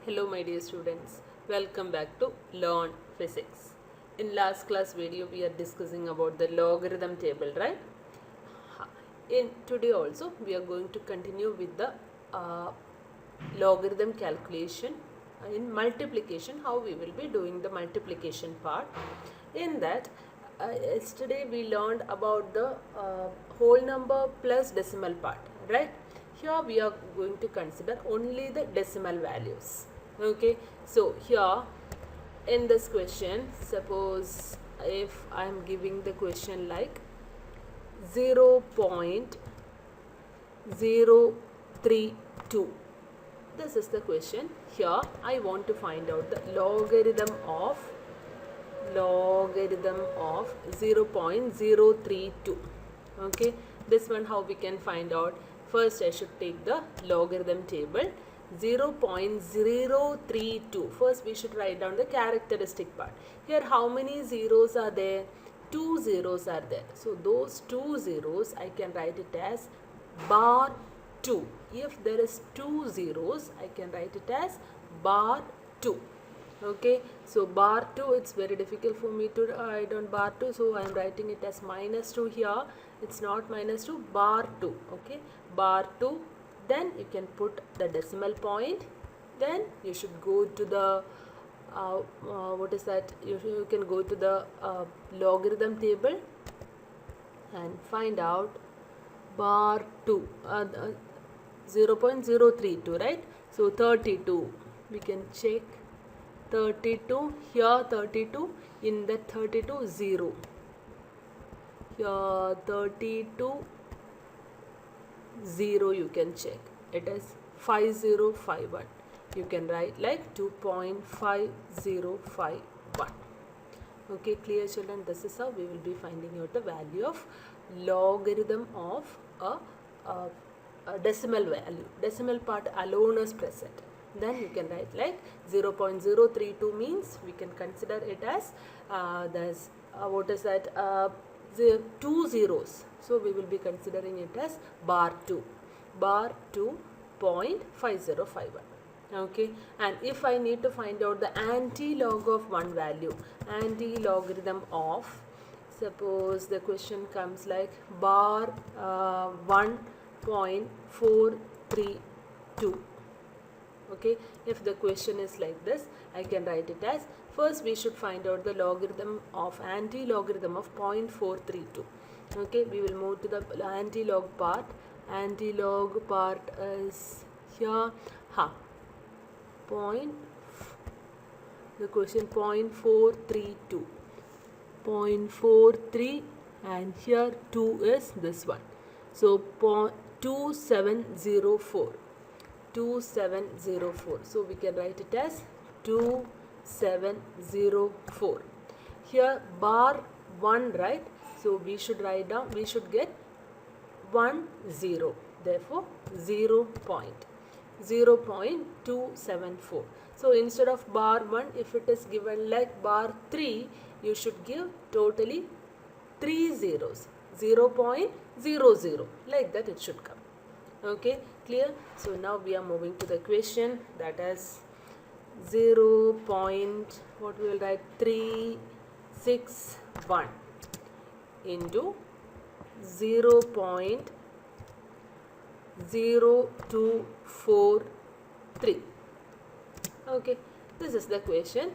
Hello my dear students, welcome back to Learn Physics. In last class video we are discussing about the logarithm table, right? In today also we are going to continue with the uh, logarithm calculation in multiplication, how we will be doing the multiplication part. In that yesterday we learned about the whole number plus decimal part, right? Here we are going to consider only the decimal values. Okay, so here in this question, suppose if I am giving the question like 0.032, this is the question. Here I want to find out the logarithm of 0.032. Okay, this one how we can find out? First I should take the logarithm table. 0.032, first we should write down the characteristic part. Here how many zeros are there? Two zeros are there, so those two zeros I can write it as bar 2. If there is two zeros, I can write it as bar 2. Okay, so bar 2, it's very difficult for me to write on bar 2, so I am writing it as minus 2 here. It's not minus 2, bar 2. Okay, bar 2. Then you can put the decimal point. Then you should go to the what is that? You can go to the logarithm table and find out bar 2, 0.032, right? So 32, we can check 32, here 32, in the 32 0, here 32 0, you can check it is 5051. You can write like 2.5051. Okay, clear children? This is how we will be finding out the value of logarithm of a decimal value. Decimal part alone is present. Then you can write like 0.032 means we can consider it as what is that, two zeros. So we will be considering it as bar 2. Bar 2.5051. Okay, and if I need to find out the anti-log of one value, anti-logarithm of, suppose the question comes like bar 1.432. Okay, if the question is like this, I can write it as, first we should find out the logarithm of anti-logarithm of 0.432. Okay, we will move to the anti-log part. Anti-log part is here. The question 0.432, 0.43, and here 2 is this one. So 2704. 2704. So we can write it as 2704. Here bar 1, right? So we should write down, we should get 1 0. Therefore 0.274. So instead of bar 1, if it is given like bar 3, you should give totally 3 zeros. 0.00, like that it should come. Okay, clear? So now we are moving to the question, that is 0. What we will write, 361 into 0.0243. Okay, this is the question.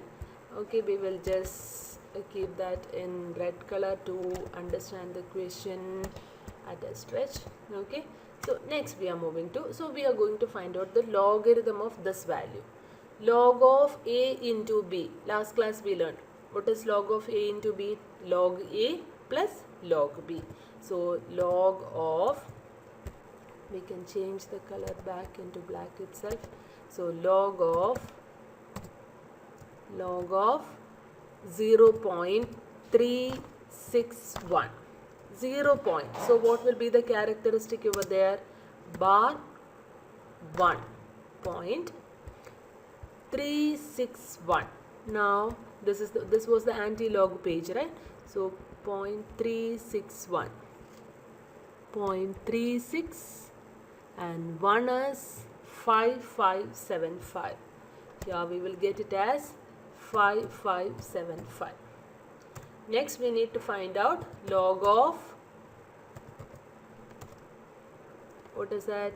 Okay, we will just keep that in red color to understand the question at a stretch. Okay, so next we are moving to, so we are going to find out the logarithm of this value. Log of a into b. Last class we learned what is log of a into b? Log a plus log b. So log of, we can change the color back into black itself. So log of 0.361. 0 point. So what will be the characteristic over there? Bar 1.361. Now this was the anti-log page, right? So 0.361, 0.36, and 1 is 5575. Here we will get it as 5575. Next we need to find out log of, what is that,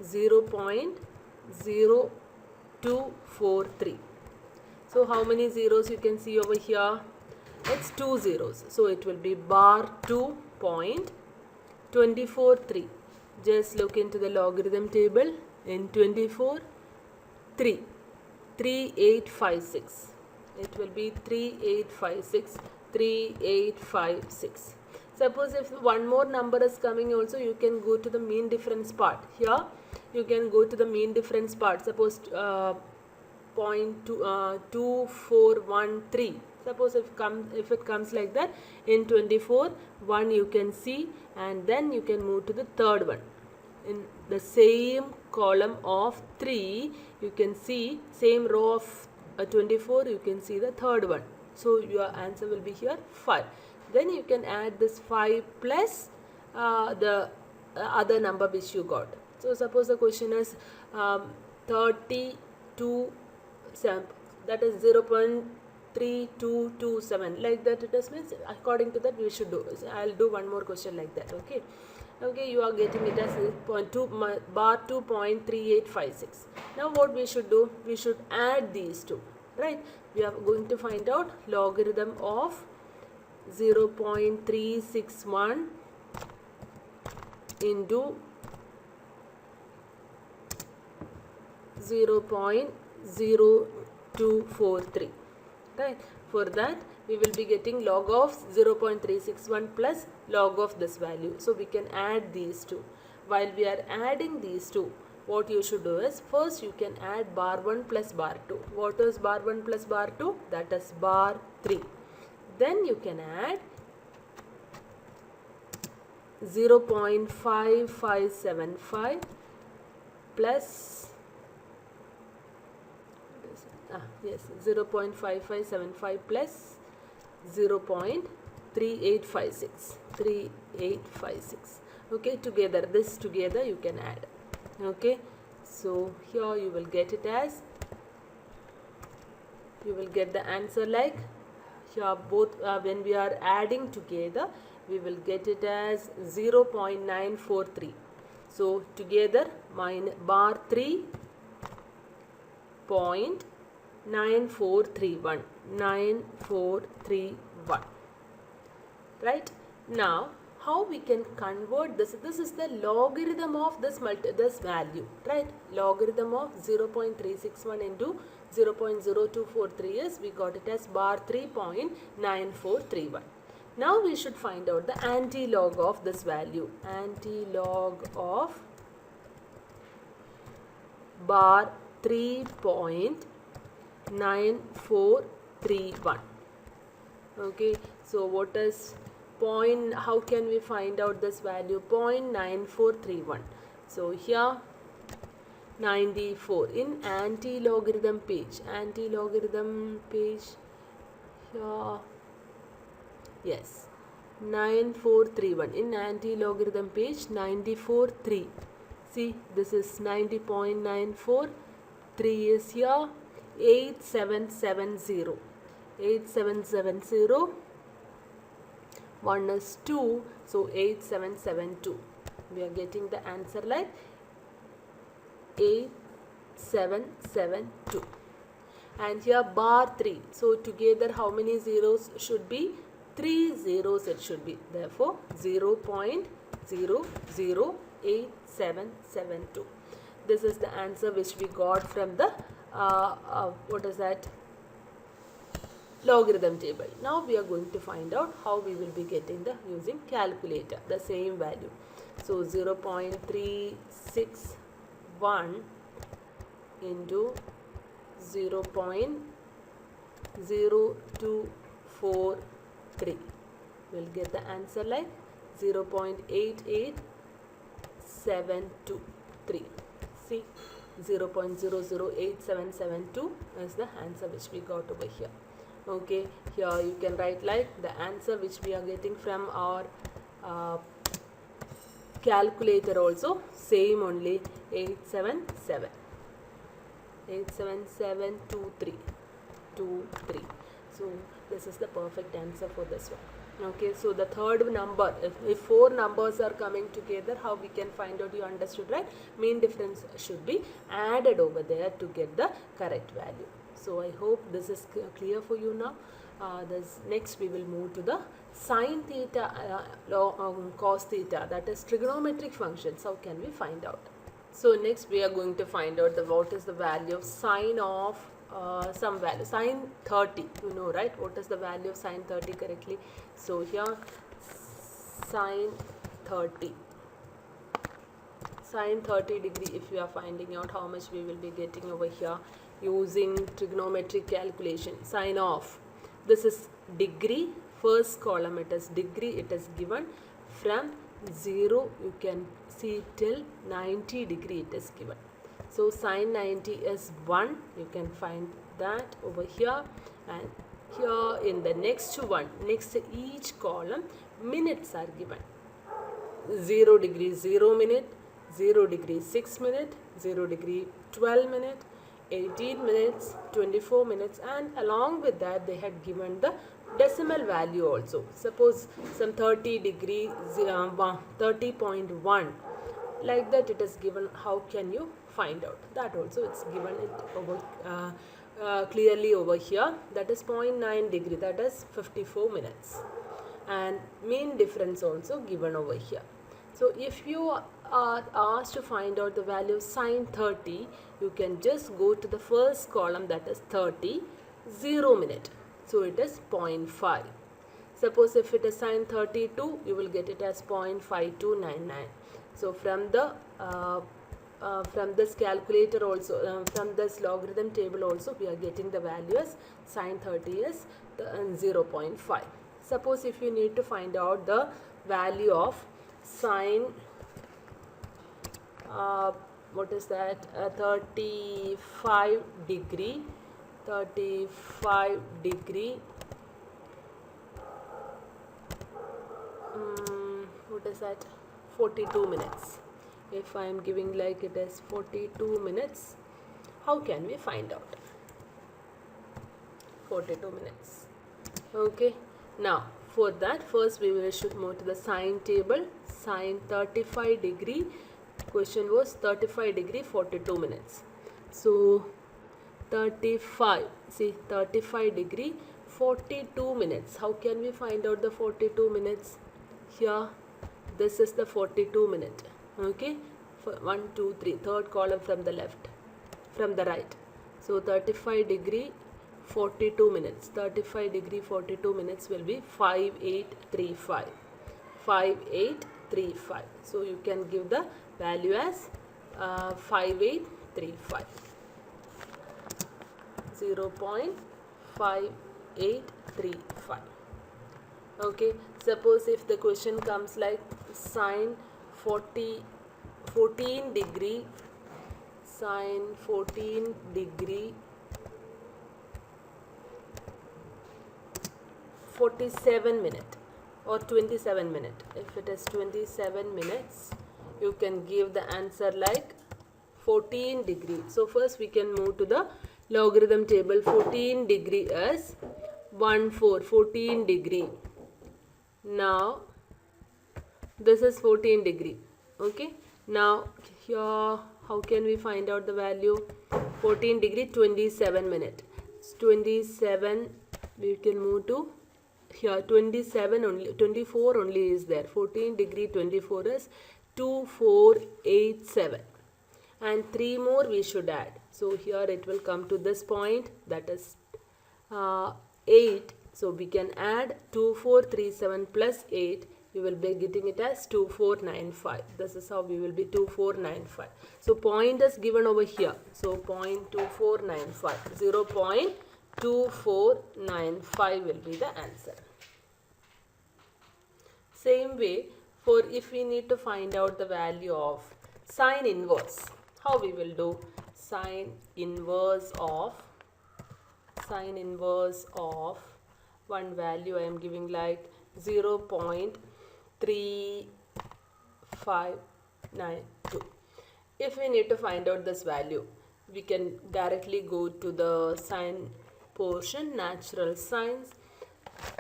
0.0243. So how many zeros you can see over here? It's 2 zeros. So it will be bar 2.243. Just look into the logarithm table. In 24, 3. 3856. It will be 3856. 3856. Suppose if one more number is coming also, you can go to the mean difference part. Here you can go to the mean difference part. Suppose 0.2413. Suppose if it comes like that, in 24, 1 you can see, and then you can move to the third one. In the same column of 3, you can see same row of 24, you can see the third one. So your answer will be here 5. Then you can add this 5 plus the other number which you got. So suppose the question is 32, that is 0.3227, like that it is, means according to that we should do. I'll do one more question like that. Okay, you are getting it as bar 2.3856. Now what we should do, we should add these two, right? We are going to find out logarithm of 0.361 into 0.0243, right? For that we will be getting log of 0.361 plus log of this value. So we can add these two. While we are adding these two, what you should do is, first you can add bar 1 plus bar 2. What is bar 1 plus bar 2? That is bar 3. Then you can add 0.5575 plus 0.5575 plus 0.3856. 3856. Okay, together, this together you can add. Okay, so here you will get it as, you will get the answer like here both when we are adding together, we will get it as 0.943. So together bar 3.9431. 9431. Right? Now how we can convert this? This is the logarithm of this value, right? Logarithm of 0.361 into 0.0243 is, we got it as bar 3.9431. Now we should find out the anti-log of this value. Anti-log of bar 3.9431. Okay, so what is how can we find out this value? 0.9431. So here 94 in anti-logarithm page. Anti-logarithm page here. Yes, 9431. In anti-logarithm page 943. See, this is 90.94. 3 is here. 8770. 8770. 1 is 2, so 8772. We are getting the answer like 8772. And here bar 3. So together how many zeros should be? 3 zeros it should be. Therefore 0.008772. This is the answer which we got from the what is that? Logarithm table. Now we are going to find out how we will be getting the using calculator, the same value. So 0.361 into 0.0243. We'll get the answer like 0.88723. See, 0.008772 is the answer which we got over here. Okay, here you can write like the answer which we are getting from our calculator also, same only 877. 87723. So this is the perfect answer for this one. Okay, so the third number, if four numbers are coming together, how we can find out? You understood, right? Mean difference should be added over there to get the correct value. So I hope this is clear for you now. Next we will move to the sine theta, cos theta, that is trigonometric functions. How can we find out? So next we are going to find out what is the value of sine of some value, sine 30, you know, right? What is the value of sine 30 correctly? So here sine 30 degree, if you are finding out how much we will be getting over here using trigonometric calculation. Sine of, this is degree, first column it is degree, it is given from 0 you can see till 90 degree it is given. So sine 90 is 1, you can find that over here, and here in the next one, next to each column, minutes are given. 0 degree 0 minute, 0 degree 6 minute, 0 degree 12 minute, 18 minutes, 24 minutes, and along with that they had given the decimal value also. Suppose some 30 degree 30.1, like that it is given. How can you find out? That also it's given it over clearly over here. That is 0.9 degree, that is 54 minutes, and mean difference also given over here. So if you are asked to find out the value of sine 30, you can just go to the first column, that is 30, 0 minute. So it is 0.5. Suppose if it is sine 32, you will get it as 0.5299. So from this calculator also, from this logarithm table also, we are getting the value as sine 30 is 0.5. Suppose if you need to find out the value of sine, what is that, 35 degree, what is that, 42 minutes. If I am giving like it is 42 minutes, how can we find out? 42 minutes. Okay, now for that, first we should move to the sine table. Sine 35 degree, question was 35 degree 42 minutes. So 35, see 35 degree 42 minutes. How can we find out the 42 minutes? Here this is the 42 minute. Okay, for 1 2 3, third column from the left, from the right. So 35 degree 42 minutes, 35 degree 42 minutes will be 5835. So you can give the value as 5835, 0.5835. Okay, suppose if the question comes like sine 14 degree, sine 14 degree 47 minute or 27 minute. If it is 27 minutes, you can give the answer like 14 degree. So first we can move to the logarithm table. 14 degree is 14 degree. Now this is 14 degree. Okay, now here how can we find out the value? 14 degree 27 minute. 27, we can move to here 27 only, 24 only is there. 14 degree 24 is 2487, and 3 more we should add. So here it will come to this point, that is 8. So we can add 2437 plus 8. You will be getting it as 2495. This is how we will be 2495. So point is given over here. So 0.2495. 0.2495 will be the answer. Same way, for if we need to find out the value of sine inverse, how we will do? Sine inverse of one value I am giving like 0.3592. If we need to find out this value, we can directly go to the sign portion, natural signs.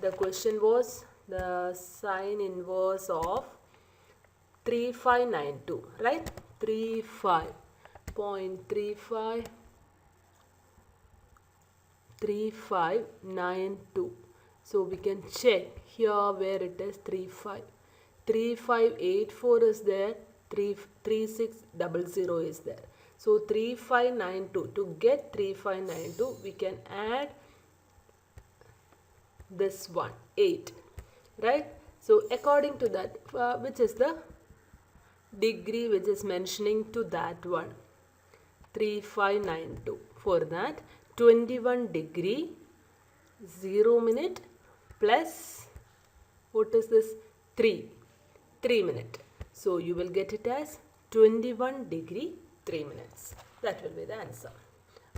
The question was the sine inverse of 3592, right? 35.35 3592. So we can check here where it is 35. 3584 is there, 3600 is there. So 3592. To get 3592, we can add this one, 8, right? So according to that, which is the degree which is mentioning to that one, 3592. For that, 21 degree 0 minute plus what is this, 3 minute. So you will get it as 21 degree 3 minutes. That will be the answer.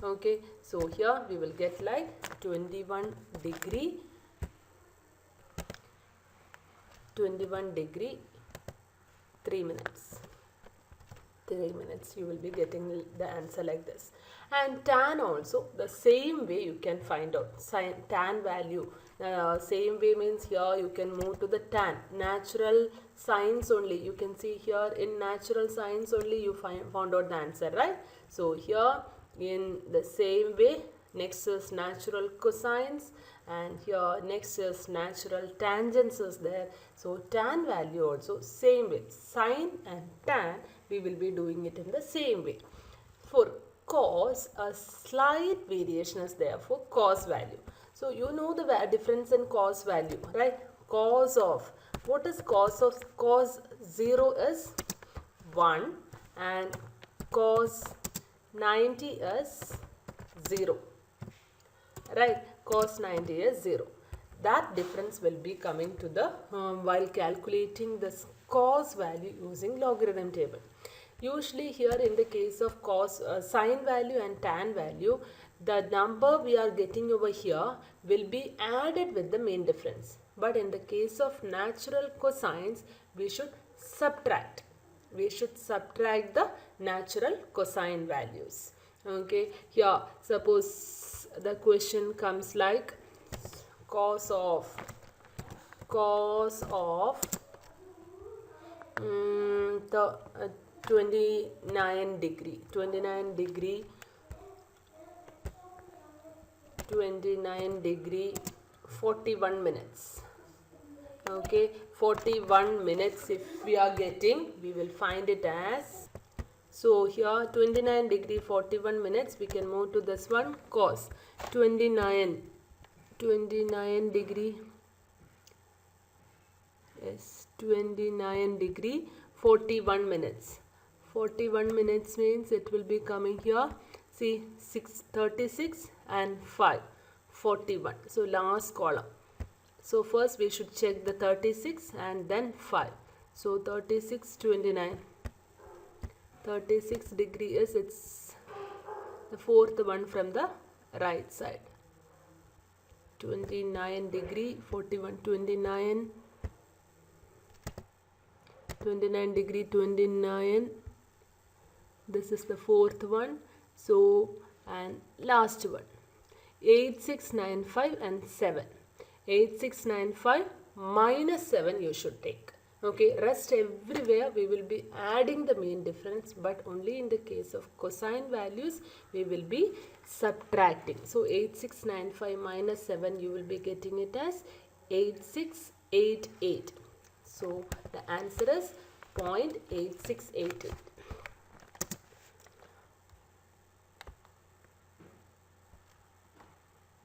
Okay, so here we will get like 21 degree 3 minutes. 3 minutes you will be getting the answer like this. And tan also the same way you can find out tan value. Same way means here you can move to the tan, natural signs only. You can see here in natural signs only you found out the answer, right? So here in the same way, next is natural cosines, and here next is natural tangents is there. So tan value also same way, sine and tan we will be doing it in the same way. For cos, a slight variation is there for cos value. So you know the difference in cos value, right? Cos of, what is cos of? Cos 0 is 1 and cos 90 is 0, right? Cos 90 is 0. That difference will be coming to the while calculating this cos value using logarithm table. Usually here in the case of cos, sine value and tan value, the number we are getting over here will be added with the main difference. But in the case of natural cosines, we should subtract. We should subtract the natural cosine values. Okay, here suppose the question comes like cos of the 29 degree 41 minutes. Okay, 41 minutes if we are getting, we will find it as, so here 29 degree 41 minutes, we can move to this one, cos 29 degree, yes, 29 degree 41 minutes. 41 minutes means it will be coming here, see 36 and 5, 41. So last column. So first we should check the 36 and then 5. So 36, 29. 36 degree is, it's the fourth one from the right side. 29 degree 41, 29 degree 29. This is the fourth one. So, and last one, 8695 and 7. 8695 minus 7 you should take. Okay, rest everywhere we will be adding the main difference, but only in the case of cosine values we will be subtracting. So 8695 minus 7, you will be getting it as 8688. So the answer is 0.8688.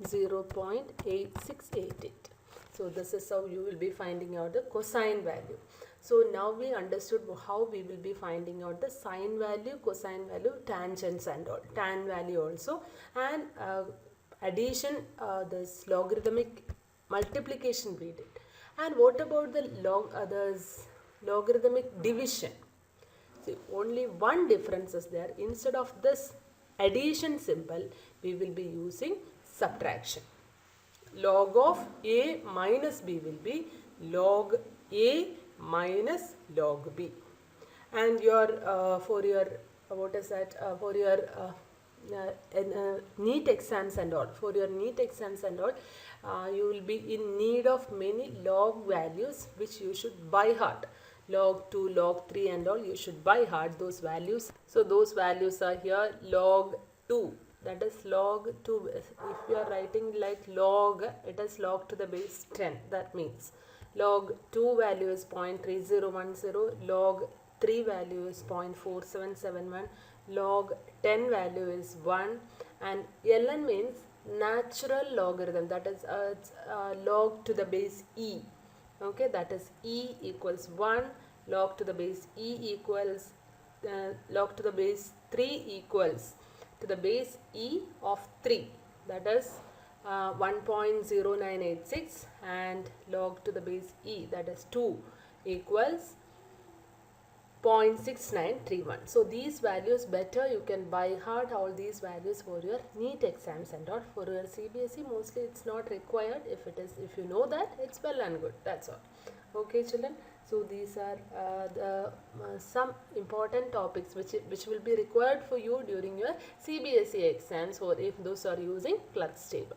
.8688. So this is how you will be finding out the cosine value. So now we understood how we will be finding out the sine value, cosine value, tangents and all, tan value also, and addition, this logarithmic multiplication we did. And what about the logarithmic division? See, only one difference is there. Instead of this addition symbol, we will be using subtraction. Log of a minus b will be log a minus log b. And your for your what is that, for your NEET exams and all. For your NEET exams and all, you will be in need of many log values which you should by heart. Log 2, log 3 and all, you should by heart those values. So those values are here. Log 2, that is log 2. If you are writing like log, it is log to the base 10. That means log 2 value is 0.3010, log 3 value is 0.4771, log 10 value is 1, and ln means natural logarithm, that is log to the base e. Okay, that is e equals 1, log to the base e equals log to the base 3 equals to the base e of 3, that is 1.0986, and log to the base e, that is 2, equals 0.6931. So these values better you can by heart all these values for your NEET exams and all. For your CBSE mostly it's not required. If you know that, it's well and good. That's all. Okay children. So these are some important topics which will be required for you during your CBSE exams, or if those are using Klutz table.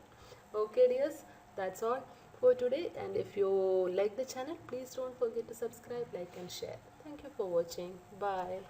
Okay dears, that's all for today, and if you like the channel, please don't forget to subscribe, like and share. Thank you for watching. Bye.